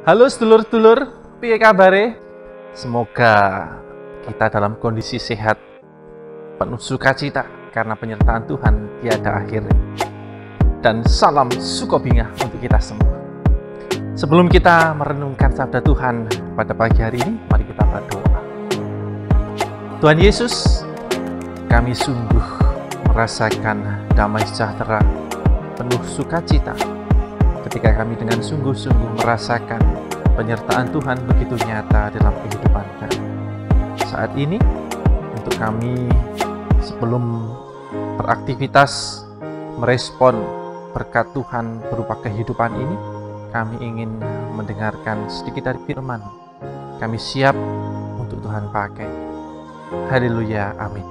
Halo sedulur-sedulur, piye kabare? Semoga kita dalam kondisi sehat, penuh sukacita karena penyertaan Tuhan tiada akhir. Dan salam sukobingah untuk kita semua. Sebelum kita merenungkan sabda Tuhan pada pagi hari ini, mari kita berdoa. Tuhan Yesus, kami sungguh merasakan damai sejahtera, penuh sukacita ketika kami dengan sungguh-sungguh merasakan penyertaan Tuhan begitu nyata dalam kehidupan kami. Saat ini, untuk kami sebelum beraktivitas merespon berkat Tuhan berupa kehidupan ini, kami ingin mendengarkan sedikit dari firman. Kami siap untuk Tuhan pakai. Haleluya, amin.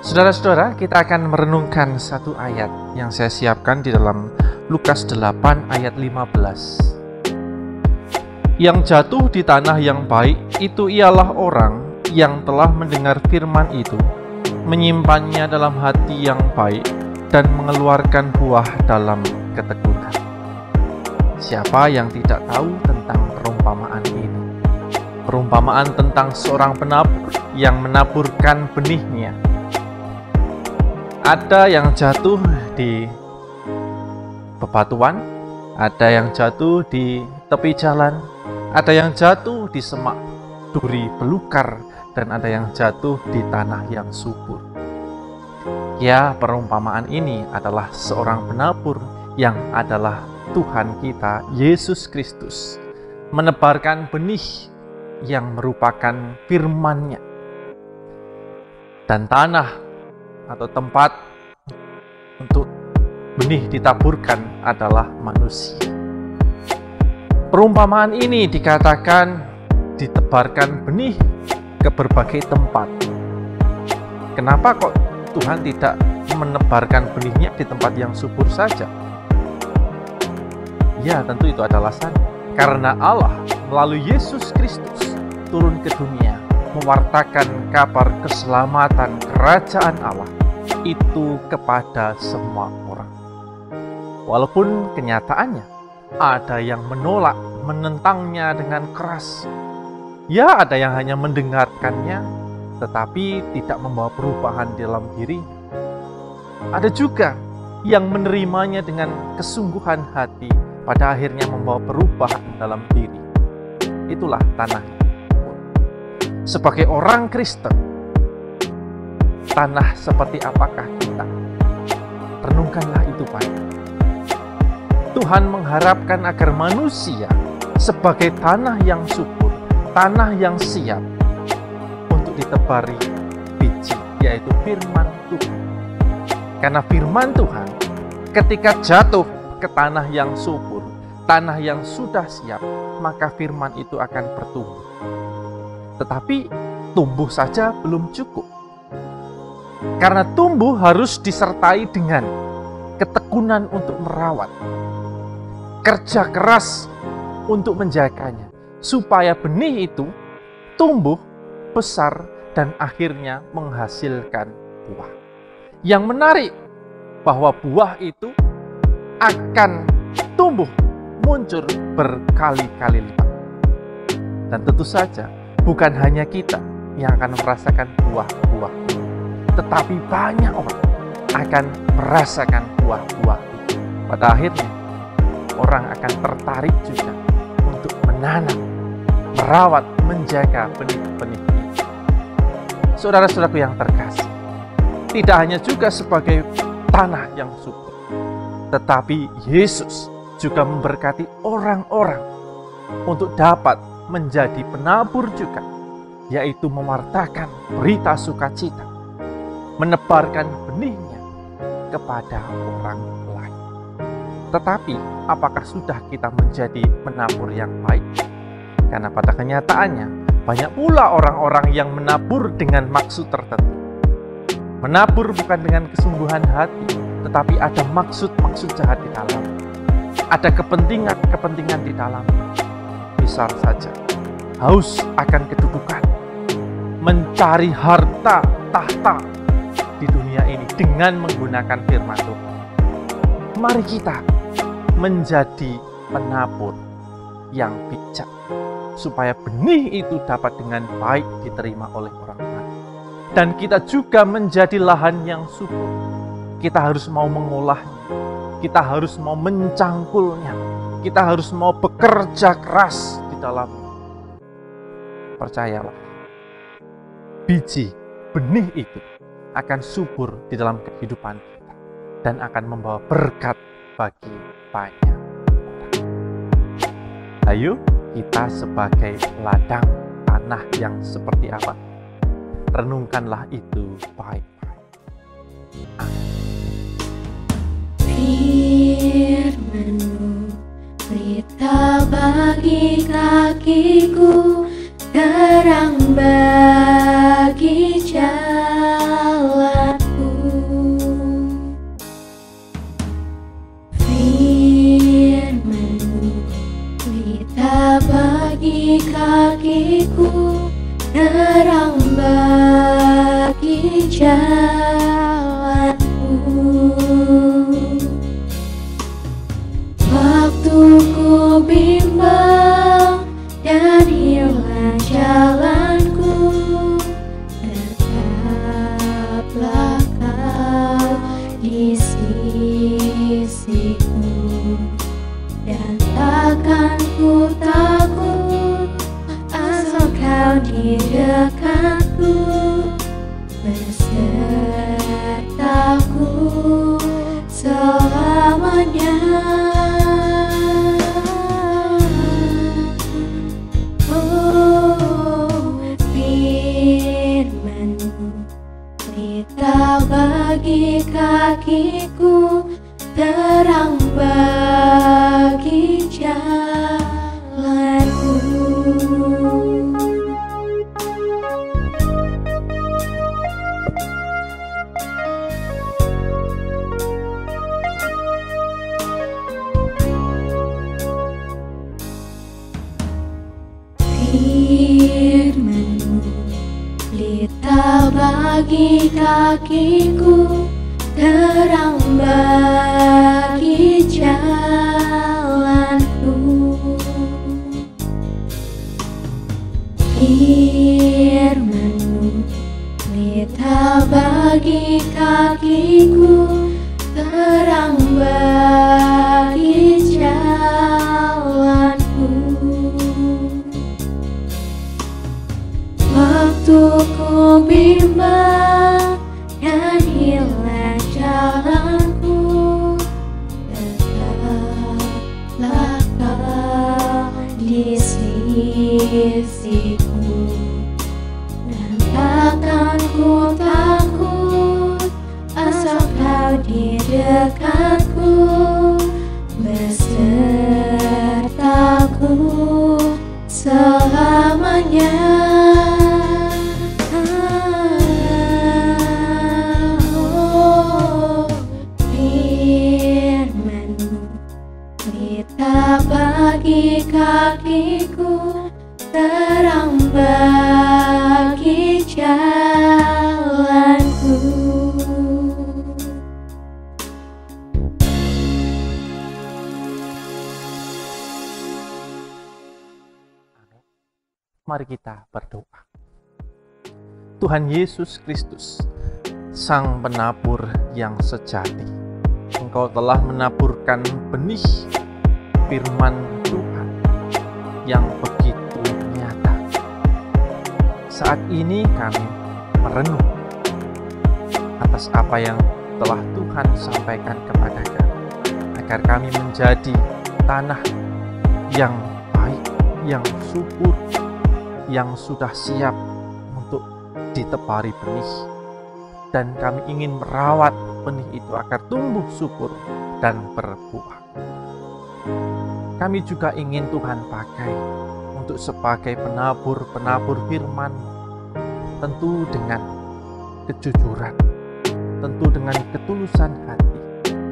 Saudara-saudara, kita akan merenungkan satu ayat yang saya siapkan di dalam Lukas 8 ayat 15. Yang jatuh di tanah yang baik itu ialah orang yang telah mendengar firman itu, menyimpannya dalam hati yang baik dan mengeluarkan buah dalam ketekunan. Siapa yang tidak tahu tentang perumpamaan ini? Perumpamaan tentang seorang penabur yang menaburkan benihnya. Ada yang jatuh di bebatuan, ada yang jatuh di tepi jalan, ada yang jatuh di semak duri belukar, dan ada yang jatuh di tanah yang subur. Ya, perumpamaan ini adalah seorang penabur yang adalah Tuhan kita, Yesus Kristus, menebarkan benih yang merupakan firman-Nya. Dan tanah atau tempat untuk benih ditaburkan adalah manusia. Perumpamaan ini dikatakan ditebarkan benih ke berbagai tempat. Kenapa kok Tuhan tidak menebarkan benihnya di tempat yang subur saja? Ya, tentu itu ada alasan. Karena Allah melalui Yesus Kristus turun ke dunia mewartakan kabar keselamatan kerajaan Allah itu kepada semua orang. Walaupun kenyataannya ada yang menolak, menentangnya dengan keras. Ya, ada yang hanya mendengarkannya tetapi tidak membawa perubahan dalam dirinya. Ada juga yang menerimanya dengan kesungguhan hati, pada akhirnya membawa perubahan dalam diri. Itulah tanah. Sebagai orang Kristen, tanah seperti apakah kita? Renungkanlah itu baik. Tuhan mengharapkan agar manusia sebagai tanah yang subur, tanah yang siap untuk ditebari biji, yaitu firman Tuhan. Karena firman Tuhan ketika jatuh ke tanah yang subur, tanah yang sudah siap, maka firman itu akan bertumbuh. Tetapi tumbuh saja belum cukup. Karena tumbuh harus disertai dengan ketekunan untuk merawat, kerja keras untuk menjaganya, supaya benih itu tumbuh besar dan akhirnya menghasilkan buah. Yang menarik bahwa buah itu akan tumbuh, muncul berkali-kali lipat. Dan tentu saja bukan hanya kita yang akan merasakan buah-buah, tetapi banyak orang akan merasakan buah-buah itu. Pada akhirnya, orang akan tertarik juga untuk menanam, merawat, menjaga benih-benih itu. Saudara-saudaraku yang terkasih, tidak hanya juga sebagai tanah yang subur, tetapi Yesus juga memberkati orang-orang untuk dapat menjadi penabur juga, yaitu mewartakan berita sukacita, menebarkan benihnya kepada orang lain. Tetapi, apakah sudah kita menjadi penabur yang baik? Karena pada kenyataannya, banyak pula orang-orang yang menabur dengan maksud tertentu. Menabur bukan dengan kesungguhan hati, tetapi ada maksud-maksud jahat di dalam. Ada kepentingan-kepentingan di dalam. Misal saja, haus akan kedudukan, mencari harta, tahta di dunia ini dengan menggunakan firman Tuhan. Mari kita menjadi penabur yang bijak, supaya benih itu dapat dengan baik diterima oleh orang lain. Dan kita juga menjadi lahan yang subur. Kita harus mau mengolahnya, kita harus mau mencangkulnya, kita harus mau bekerja keras di dalamnya. Percayalah, biji, benih itu akan subur di dalam kehidupan kita dan akan membawa berkat bagi banyak orang. Ayo, kita sebagai ladang tanah yang seperti apa? Renungkanlah itu baik-baik. Firman-Mu pelita bagi kakiku, terang bagi jalanku. Firman-Mu pelita bagi kakiku, terang bagi jalanku. Waktu ku bimbang dan hilang jalanku, tetaplah Kau di sisiku, dan takkan ku takut asal Kau di dekatku, besertaku selamanya. Pelita bagi kakiku, terang bagi jalanku. Firman-Mu pelita bagi kakiku, terang bagi jalanku. Firman-Mu pelita bagi kakiku, terang bagi jalanku. Waktu ku bimbang dan hilang jalanku, tetaplah Kau di sisiku, dan takkan ku takut asal Kau di dekatku, besertaku selamanya. Pelita bagi kakiku, terang bagi jalanku. Mari kita berdoa. Tuhan Yesus Kristus, Sang Penabur yang sejati, Engkau telah menaburkan benih firman Tuhan yang begitu nyata. Saat ini kami merenung atas apa yang telah Tuhan sampaikan kepada kami, agar kami menjadi tanah yang baik, yang subur, yang sudah siap untuk ditebari benih. Dan kami ingin merawat benih itu agar tumbuh subur dan berbuah. Kami juga ingin Tuhan pakai untuk sebagai penabur firman, tentu dengan kejujuran, tentu dengan ketulusan hati,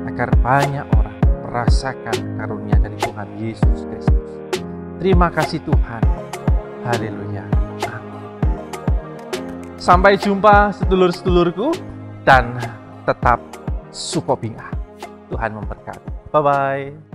agar banyak orang merasakan karunia dari Tuhan Yesus Kristus. Terima kasih Tuhan. Haleluya. Sampai jumpa sedulur-sedulurku, dan tetap sukobinga. Tuhan memberkati. Bye-bye.